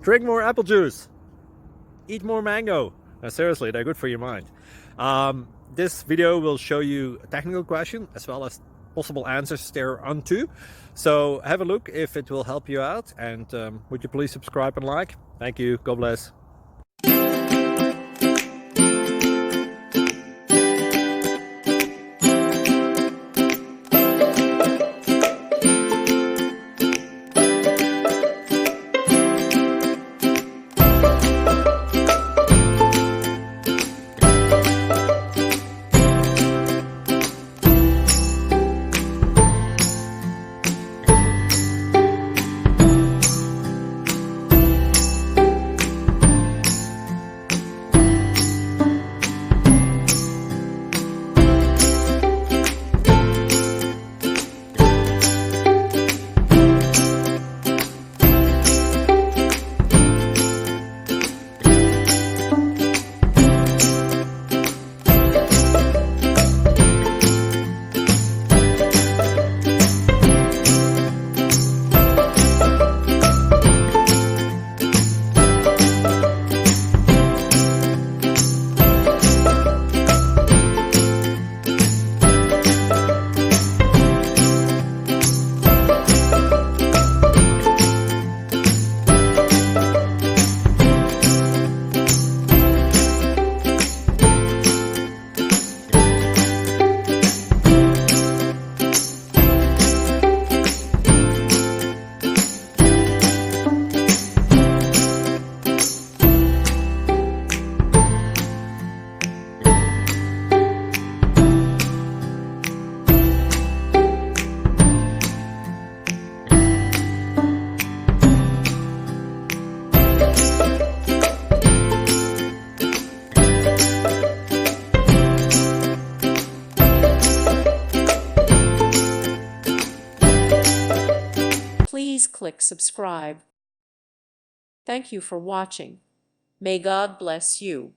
Drink more apple juice. Eat more mango. No, seriously, they're good for your mind. This video will show you a technical question as well as possible answers thereunto. So have a look if it will help you out, and would you please subscribe and like? Thank you. God bless. Please click subscribe. Thank you for watching. May God bless you.